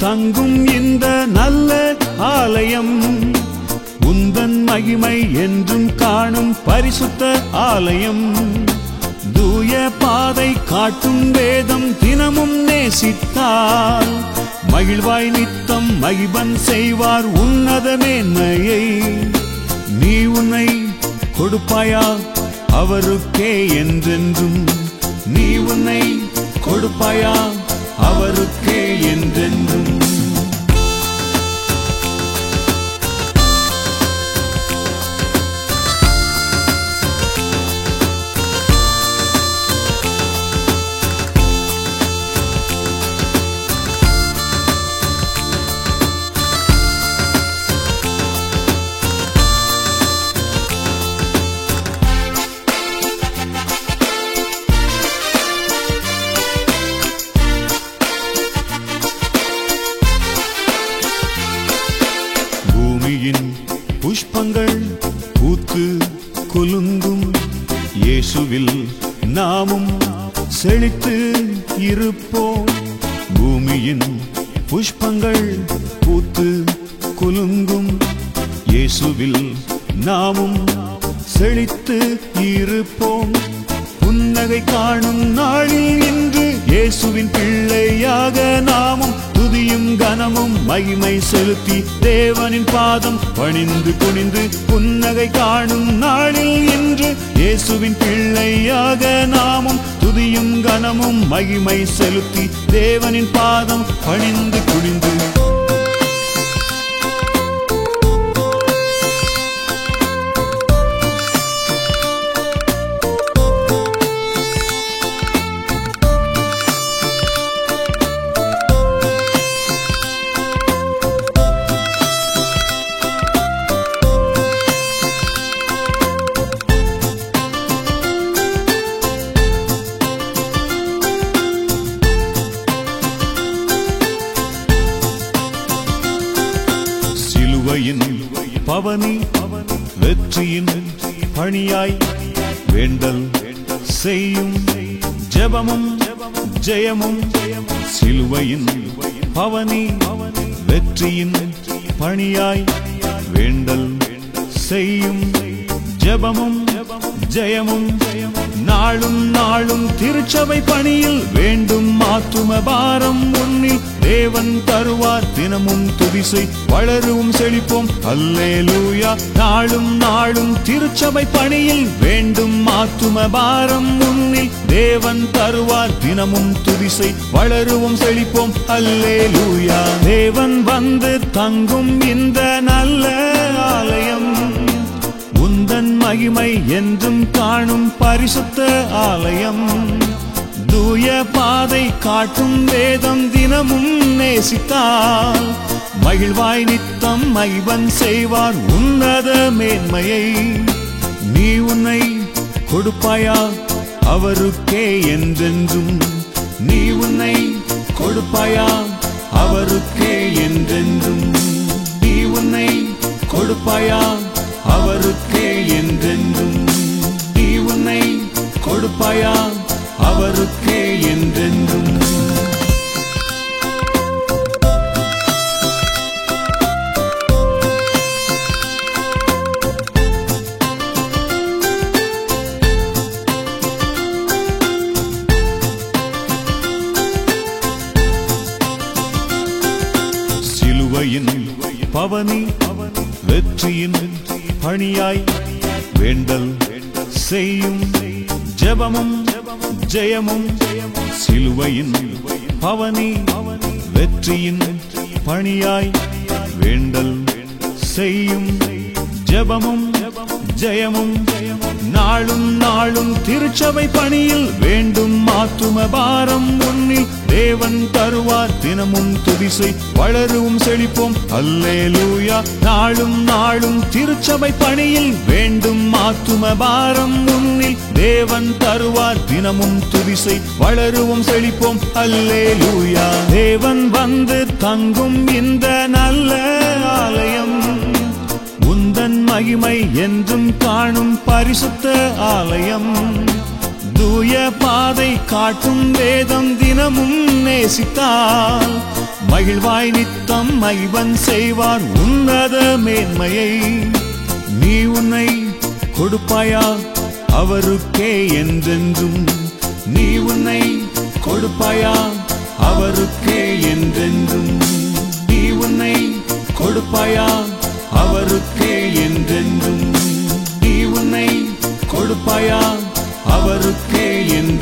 தங்கும் இந்த நல்ல ஆலயம், உந்தன் மகிமை என்றும் காணும் பரிசுத்த ஆலயம். தூய பாதை காட்டும் வேதம் தினமும் நேசித்தால் மகிழ்வாய் நித்தம் மகிபன் செய்வார் உன்னத மேன்மையை. நீ உன்னை கொடுப்பாயா அவருக்கே என்றென்றும், நீ உன்னை கொடுப்பாயா அவருக்கே என்றென்றும். புஷ்பங்கள் பூத்து குலுங்கும் இயேசுவில் நாமும் செழித்து இருப்போம். பூமியின் புஷ்பங்கள் பூத்து குலுங்கும் இயேசுவில் நாமும் செழித்து இருப்போம். புன்னகை காணும் நாளில் இன்று இயேசுவின் பிள்ளையாக நாமும் துதியும் கனமும் மகிமை செலுத்தி தேவனின் பாதம் பணிந்து குனிந்து. புன்னகை காணும் நாளில் இன்று இயேசுவின் பிள்ளையாக நாமும் துதியும் கனமும் மகிமை செலுத்தி தேவனின் பாதம் பணிந்து குனிந்து. பவனி வெற்றியின் பணியாய் வேண்டல் செய்யும் ஜெபமும் ஜெயமும். சிலுவையின் பவனி வெற்றியின் பணியாய் வேண்டல் செய்யும் ஜெபமும் ஜெயமும். நாளும் நாளும் திருச்சபை பணியில் வேண்டும் ஆத்தும பாரம் உன்னில் தேவன் தருவார் தினமும் துதிசை வளருவும் செழிப்போம் அல்லேலூயா. நாளும் நாளும் திருச்சபை பணியில் வேண்டும் ஆத்தும பாரம் உன்னில் தேவன் தருவார் தினமும் துதிசை வளருவும் செழிப்போம் அல்லேலூயா. தேவன் வந்து தங்கும் இந்த நல்ல ஆலயம், உந்தன் மகிமை என்றும் காணும் பரிசுத்த ஆலயம். தூய பாதை காட்டும் வேதம் தினமும் நேசித்தால் மகிழ்வாய் நித்தம் மகிபன் செய்வார் உன்னத மேன்மையை. நீ உன்னை கொடுப்பாயா அவருக்கே என்றென்றும், நீ உன்னை கொடுப்பாயா அவருக்கே என்றென்றும். நீ உன்னை கொடுப்பாயா அவருக்கே என்றென்றும், நீ உன்னை கொடுப்பாயா அவருக்கே என்றென்றும். சிலுவையின் பவனி வெற்றியின் பணியாய் வேண்டல் செய்யும் ஜெபமும் ஜெயமும். சிலுவையின் பவனி வெற்றியின் பணியாய் வேண்டல் செய்யும் ஜெபமும் ஜெயமும். நாளும் நாளும் திருச்சபை பணியில் வேண்டும் ஆத்தும பாரம் உன்னில் தேவன் தருவார் தினமும் துதிசை வளருவும் செழிப்போம் அல்லேலூயா. நாளும் நாளும் திருச்சபை பணியில் வேண்டும் ஆத்தும பாரம் உன்னில் தேவன் தருவார் தினமும் துதிசை வளருவும் செழிப்போம் அல்லேலூயா. தேவன் வந்து தங்கும் இந்த நல்ல ஆலயம், உந்தன் மகிமை என்றும் காணும் பரிசுத்த ஆலயம். தூய பாதை காட்டும் வேதம் தினமும் நேசித்தால் மகிழ்வாய் நித்தம் மகிழ்வன் செய்வார் உன்னத மேன்மையை. நீ உன்னை கொடுப்பாயா அவருக்கே என்றென்றும். நீ உன்னை கொடுப்பாயா அவருக்கே என்றென்றும். நீ உன்னை கொடுப்பாயா அவருக்கே என்றென்றும். நீ உன்னை கொடுப்பாயா அவருக்கே என்றென்றும்.